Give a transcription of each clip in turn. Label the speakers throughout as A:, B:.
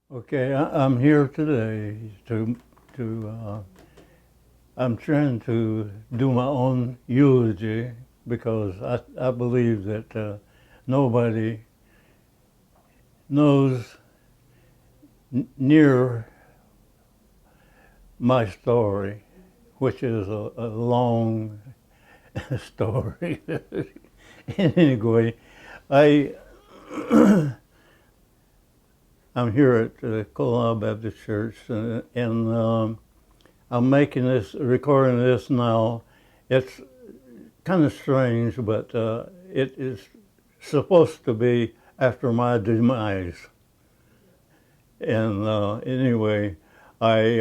A: Okay, I'm here today to I'm trying to do my own eulogy because I believe that nobody knows near my story, which is a long story. Anyway, I I'm here at Colorado Baptist Church, and I'm making this, recording this now. It's kind of strange, but it is supposed to be after my demise. And anyway, I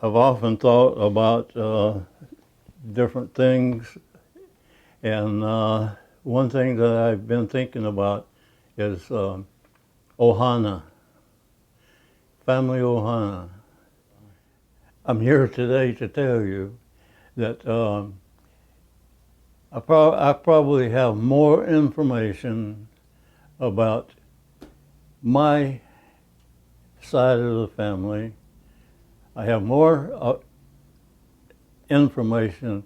A: I've often thought about different things, and one thing that I've been thinking about is Ohana, family Ohana. I'm here today to tell you that I probably have more information about my side of the family. I have more information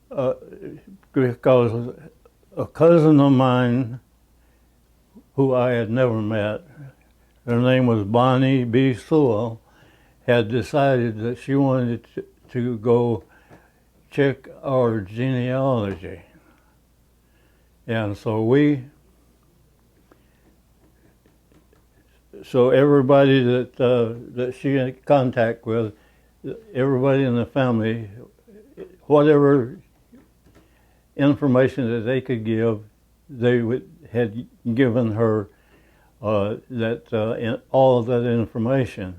A: because a cousin of mine who I had never met, her name was Bonnie B. Sewell, had decided that she wanted to go check our genealogy. And so everybody that she had contact with, everybody in the family, whatever information that they could give, had given her all of that information,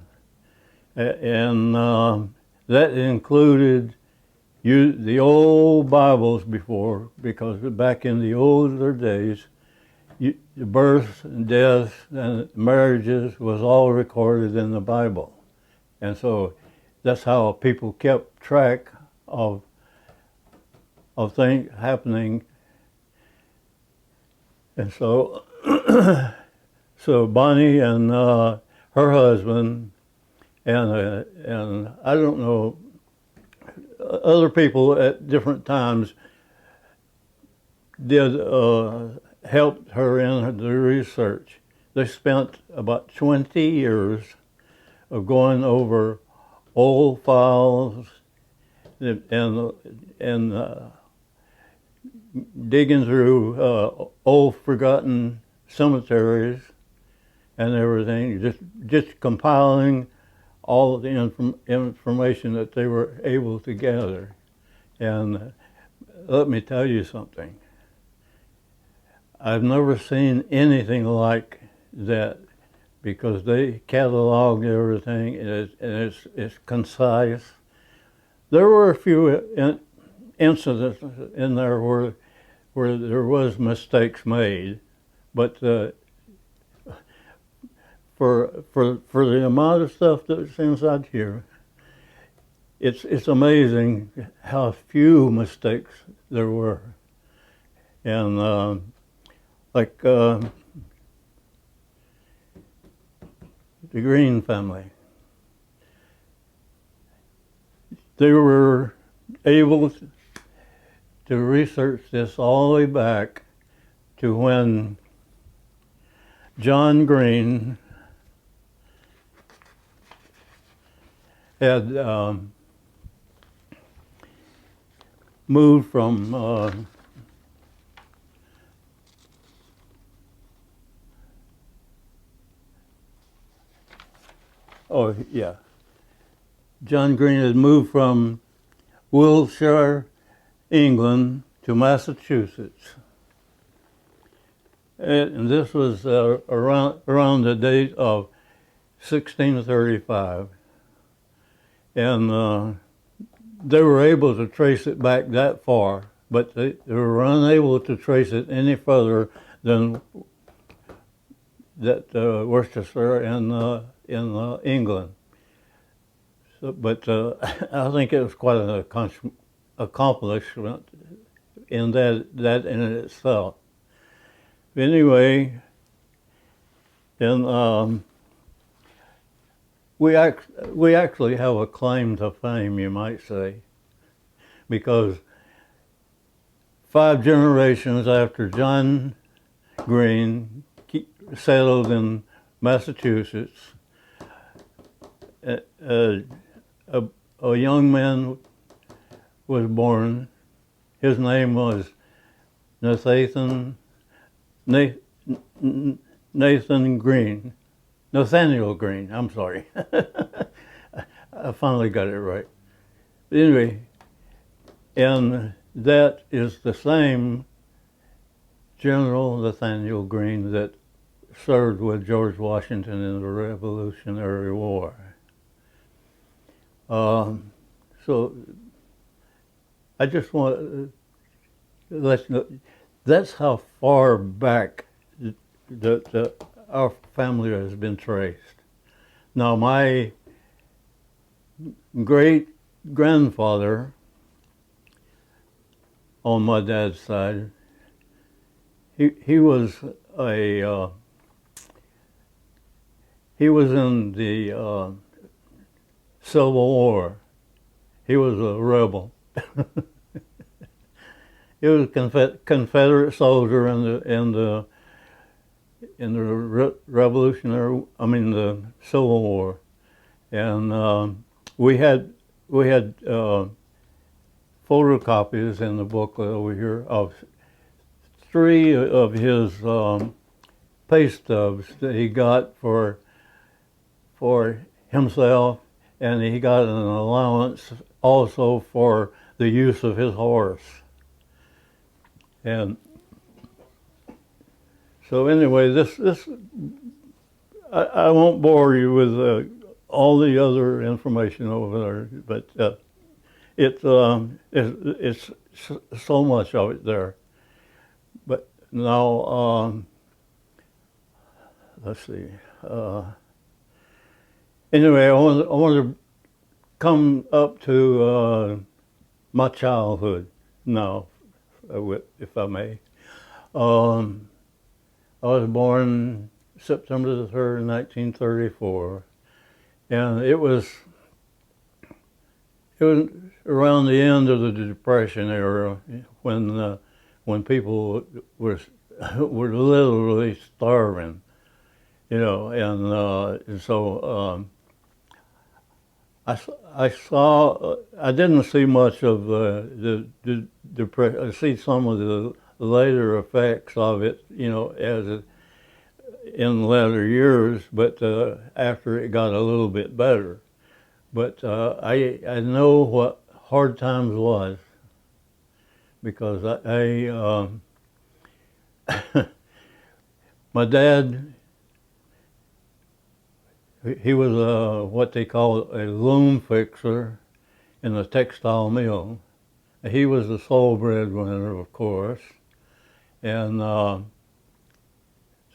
A: and that included the old Bibles before, because back in the older days, births and deaths and marriages was all recorded in the Bible. And so that's how people kept track of things happening. And so so Bonnie and her husband and I don't know, other people at different times did helped her in the research. They spent about 20 years of going over old files and digging through old forgotten cemeteries and everything, just compiling all of the information that they were able to gather. And let me tell you something. I've never seen anything like that, because they cataloged everything, and it's concise. There were a few incidents in there where there was mistakes made, but for the amount of stuff that's inside here, it's amazing how few mistakes there were. And like the Green family, they were able to research this all the way back to when John Green had moved from John Green had moved from Wiltshire, England, to Massachusetts. And this was around the date of 1635. And they were able to trace it back that far, but they were unable to trace it any further than that Worcestershire in England. So, but I think it was quite an accomplishment in that in itself. Anyway, And we actually have a claim to fame, you might say, because 5 generations after John Green settled in Massachusetts, a, a, a young man was born. His name was Nathan Green. Nathaniel Green, I'm sorry. I finally got it right. But anyway, and that is the same General Nathaniel Green that served with George Washington in the Revolutionary War. So I just want to let you know, that's how far back our family has been traced. Now, my great grandfather on my dad's side, he was a he was in the Civil War. He was a rebel. He was a Confederate soldier in the Revolutionary, I mean the Civil War, and we had photocopies in the booklet over here of 3 of his pay stubs that he got for himself, and he got an allowance also for the use of his horse. And so anyway, I won't bore you with all the other information over there, but it's so much of it there. But now, let's see. Anyway, I want to come up to my childhood now, if I may. I was born September the 3rd, 1934, and it was around the end of the Depression era when people were literally starving, you know, and so I didn't see much of the depression. I see some of the later effects of it, you know, in later years, but after it got a little bit better. But I know what hard times was, because my dad, he was what they call a loom fixer in a textile mill. He was the sole breadwinner, of course, and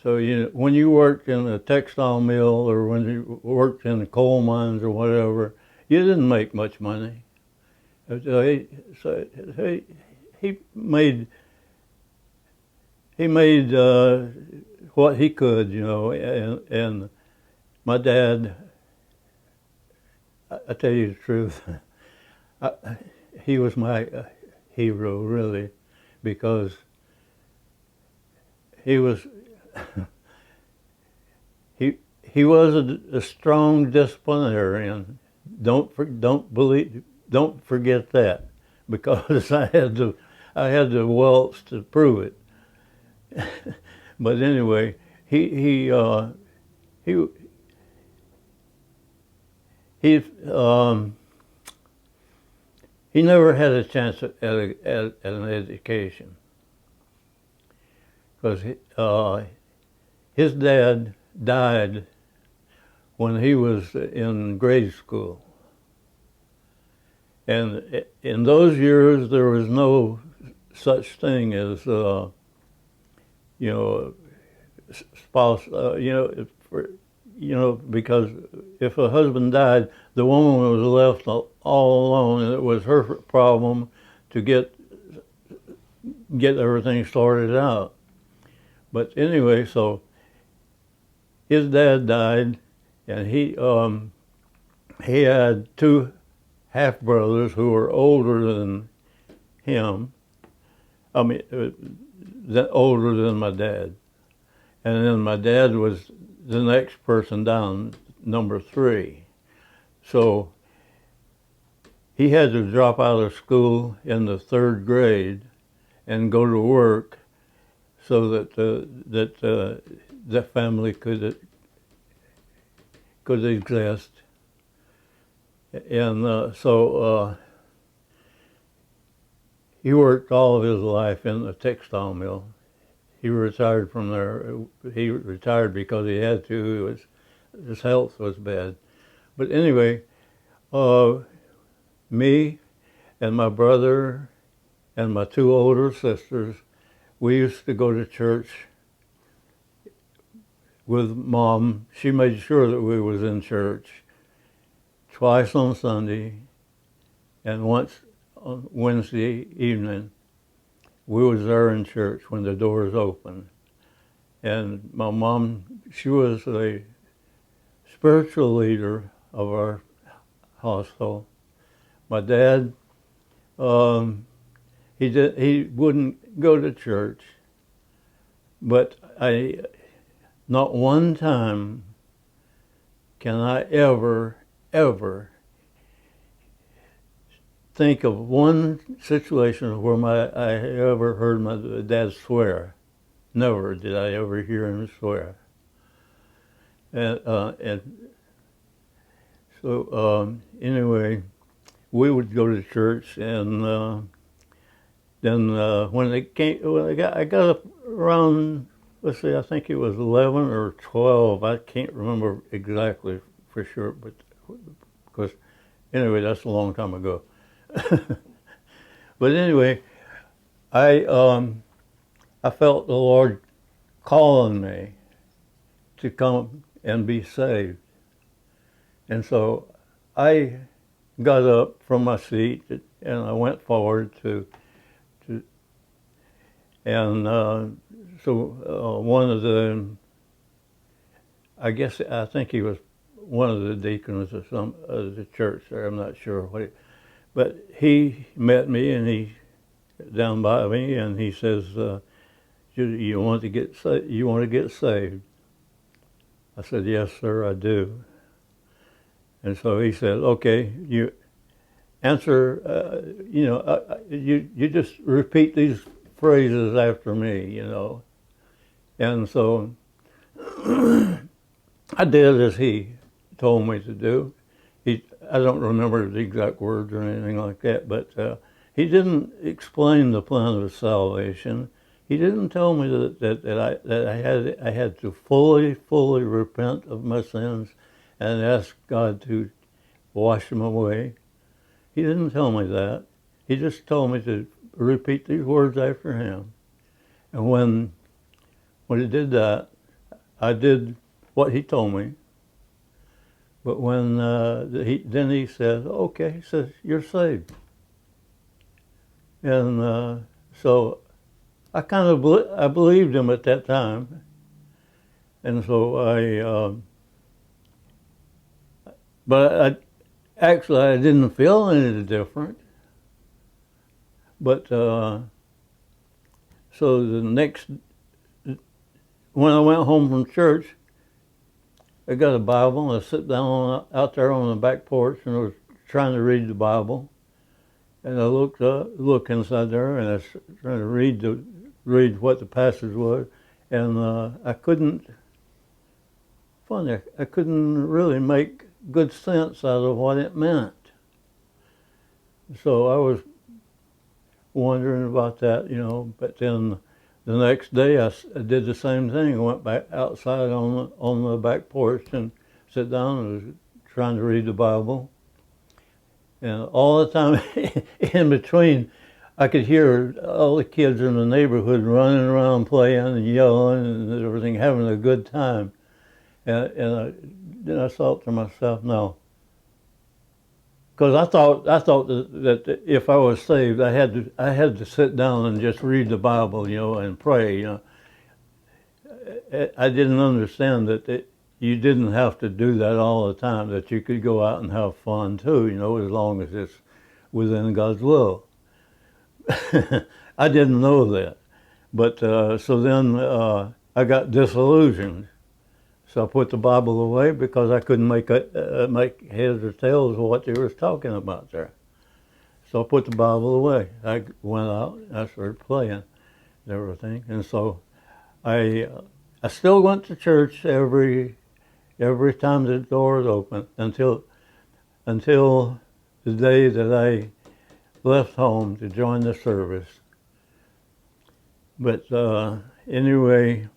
A: so when you worked in a textile mill or when you worked in the coal mines or whatever, you didn't make much money. So he made what he could, you know, and my dad, I tell you the truth, he was my hero, really, because he was he was a strong disciplinarian. Don't forget that, because I had the welts to prove it. But anyway, he never had a chance at an education, because his dad died when he was in grade school. And in those years, there was no such thing as, spouse, because if a husband died, the woman was left all alone, and it was her problem to get everything sorted out. But anyway, so his dad died, and he had two half brothers who were older than him. I mean, older than my dad. And then my dad was the next person down, number 3. So he had to drop out of school in the 3rd grade and go to work so that the family could exist. And so he worked all of his life in the textile mill. He retired from there. He retired because he had to. His health was bad. But anyway, me and my brother and my 2 older sisters, we used to go to church with Mom. She made sure that we was in church twice on Sunday and once on Wednesday evening. We was there in church when the doors opened. And my mom, she was a spiritual leader of our household. My dad, he wouldn't go to church, but not one time can I ever think of one situation where I ever heard my dad swear. Never did I ever hear him swear. And so anyway, we would go to church, and then when I got up around, let's see, I think it was 11 or 12. I can't remember exactly for sure, but because anyway, that's a long time ago. But anyway, I felt the Lord calling me to come and be saved. And so I got up from my seat and I went forward one of the, I think he was one of the deacons of the church there, I'm not sure what but he met me and he down by me and he says, you want to get saved? I said, yes, sir, I do. And so he said, okay, you answer, you just repeat these phrases after me, And so I did as he told me to do. I don't remember the exact words or anything like that, but he didn't explain the plan of salvation. He didn't tell me that I had to fully repent of my sins and ask God to wash them away. He didn't tell me that. He just told me to repeat these words after him. And when he did that, I did what he told me. But when then he said, okay, he says, you're saved. And so I kind of I believed him at that time. And so but I didn't feel any different. But so when I went home from church, I got a Bible and I sit down out there on the back porch and I was trying to read the Bible. And I look inside there and I was trying to read what the passage was. And I couldn't really make good sense out of what it meant. So I was wondering about that, but then the next day I did the same thing. I went back outside on the back porch and sat down and was trying to read the Bible. And all the time in between, I could hear all the kids in the neighborhood running around playing and yelling and everything, having a good time. And then I thought to myself, no. Because I thought that if I was saved, I had to sit down and just read the Bible, and pray. I didn't understand that you didn't have to do that all the time, that you could go out and have fun too, as long as it's within God's will. I didn't know that. But so then I got disillusioned. So I put the Bible away because I couldn't make heads or tails of what they was talking about there. So I put the Bible away. I went out and I started playing and everything. And so I still went to church every time the doors opened until the day that I left home to join the service. But anyway,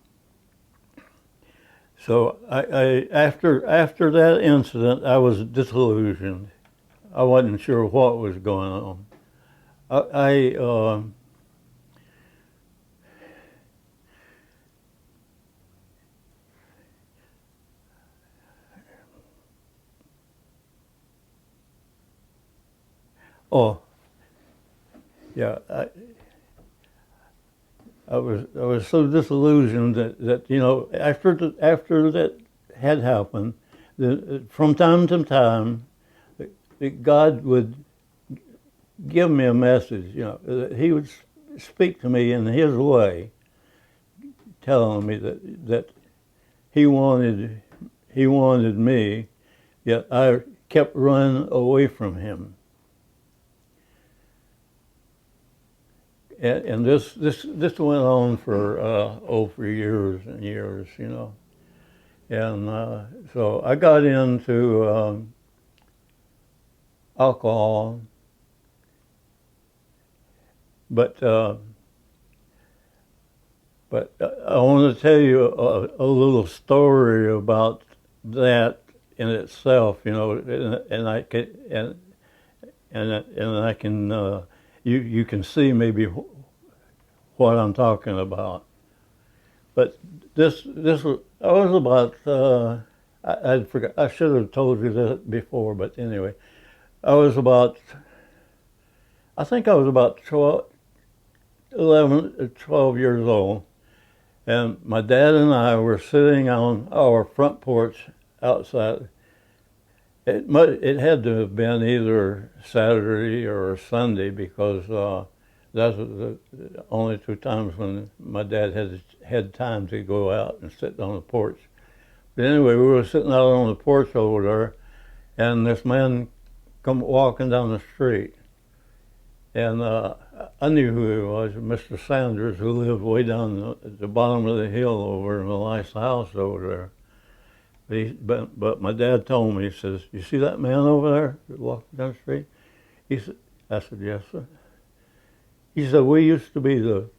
A: so I after that incident, I was disillusioned. I wasn't sure what was going on. Oh, yeah. I was so disillusioned that after that had happened, from time to time, that God would give me a message. That He would speak to me in His way, telling me that He wanted me, yet I kept running away from Him. And this went on for years and years, and so I got into alcohol, but I want to tell you a little story about that in itself, and I can you can see maybe what I'm talking about. But this was, I was about, I forgot, I should have told you that before, but anyway, I think I was about 11 or 12 years old, and my dad and I were sitting on our front porch outside. It had to have been either Saturday or Sunday because those were the only two times when my dad had time to go out and sit on the porch. But anyway, we were sitting out on the porch over there, and this man come walking down the street. And I knew who he was, Mr. Sanders, who lived way down at the bottom of the hill over in the nice house over there. But my dad told me, he says, "You see that man over there walking down the street?" I said, "Yes, sir." He said, "We used to be the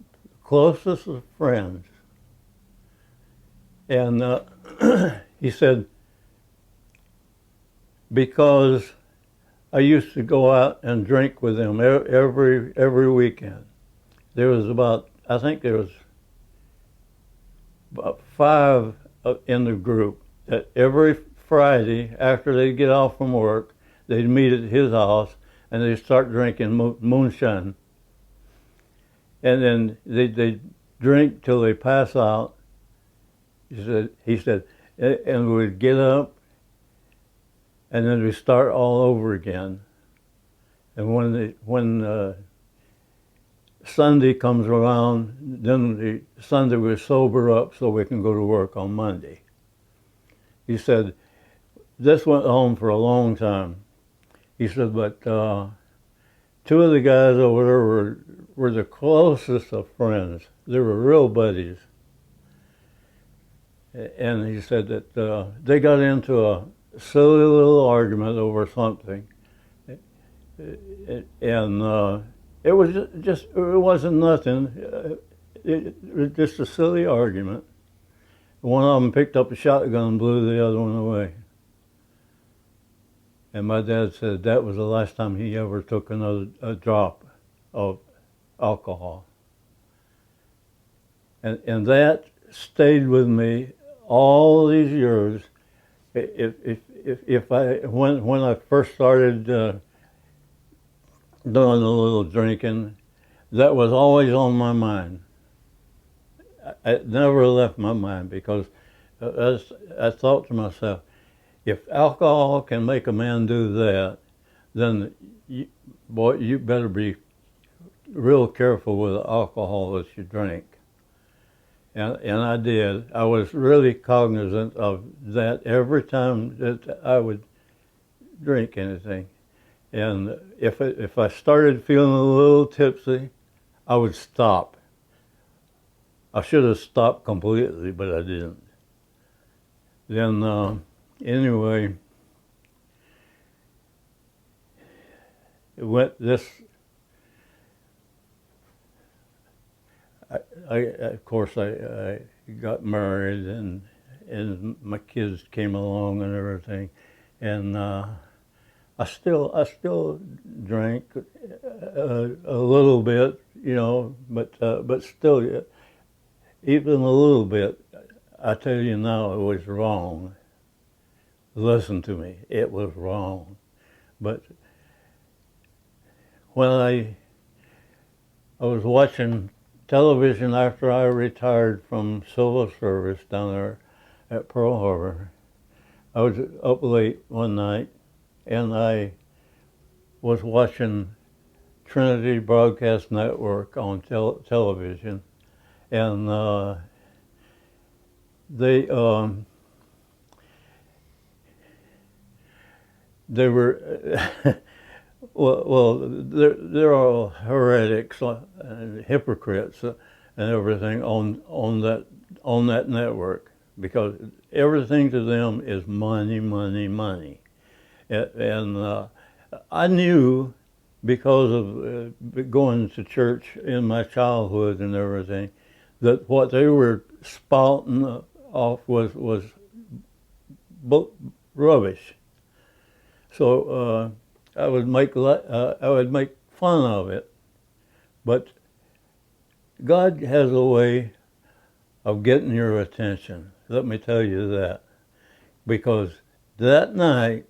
A: closest of friends." And he said, because I used to go out and drink with him every weekend. There was I think there was about 5 in the group. That every Friday after they'd get off from work, they'd meet at his house and they'd start drinking moonshine. And then they'd drink till they pass out. He said, and we'd get up and then we'd start all over again. And when Sunday comes around, then Sunday we sober up so we can go to work on Monday. He said, this went on for a long time. He said, but 2 of the guys over there were the closest of friends. They were real buddies. And he said that they got into a silly little argument over something. And it wasn't nothing. It was just a silly argument. One of them picked up a shotgun and blew the other one away. And my dad said that was the last time he ever took a drop of alcohol. And that stayed with me all these years. When I first started doing a little drinking, that was always on my mind. It never left my mind because as I thought to myself, if alcohol can make a man do that, then boy, you better be real careful with the alcohol that you drink. And I did. I was really cognizant of that every time that I would drink anything. And if I started feeling a little tipsy, I would stop. I should have stopped completely, but I didn't. Then anyway, it went this. Of course I got married and my kids came along and everything, and I still drank a little bit, but still, even a little bit. I tell you now, it was wrong. Listen to me, it was wrong. But when I was watching television after I retired from civil service down there at Pearl Harbor, I was up late one night and I was watching Trinity Broadcast Network on television, and they were well, they're all heretics and hypocrites and everything on that network, because everything to them is money, money, money. And I knew, because of going to church in my childhood and everything, that what they were spouting off was rubbish. So I would make fun of it, but God has a way of getting your attention. Let me tell you that, because that night,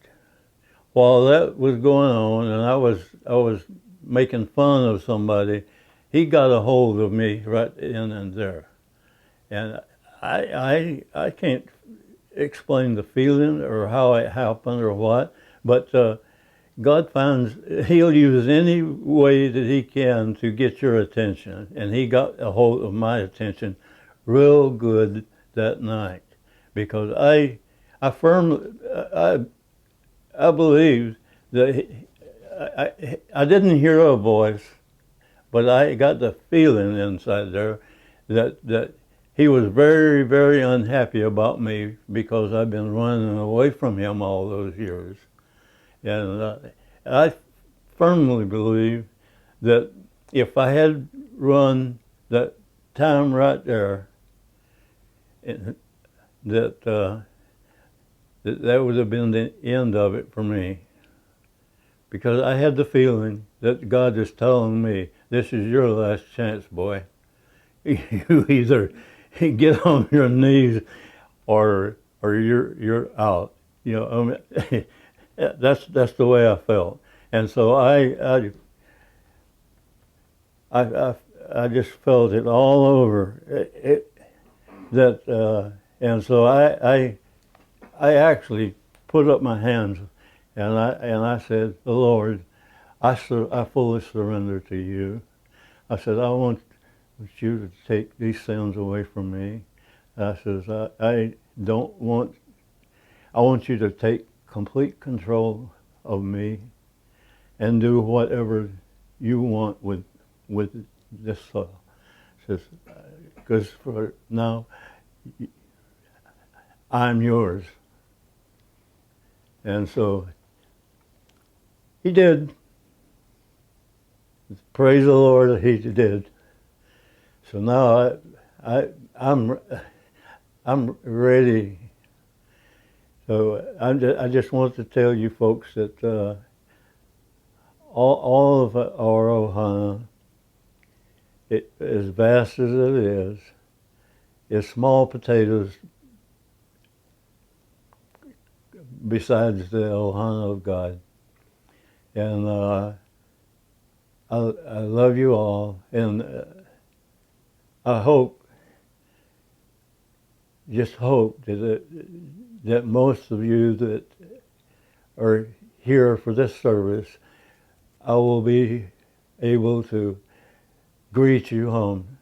A: while that was going on, and I was making fun of somebody, he got a hold of me right in and there, and I can't explain the feeling or how it happened or what, but God he'll use any way that he can to get your attention, and he got a hold of my attention real good that night, because I believed that I didn't hear a voice, but I got the feeling inside there that he was very, very unhappy about me, because I've been running away from him all those years. And I firmly believe that if I had run that time right there, that would have been the end of it for me, because I had the feeling that God is telling me, this is your last chance, boy. You either get on your knees or you're out. I mean, that's the way I felt, and so I just felt it all over and so I actually put up my hands, and I said, the Lord, I fully surrender to you. I said, I want you to take these sins away from me. I says, I want you to take complete control of me and do whatever you want with this soil. Says, because for now, I'm yours. And so he did. Praise the Lord, he did. So now I'm ready. So I just want to tell you folks that all of our Ohana, as vast as it is small potatoes besides the Ohana of God. And I love you all, and I hope just hope that most of you that are here for this service, I will be able to greet you home.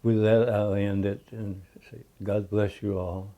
A: With that, I'll end it and say, God bless you all.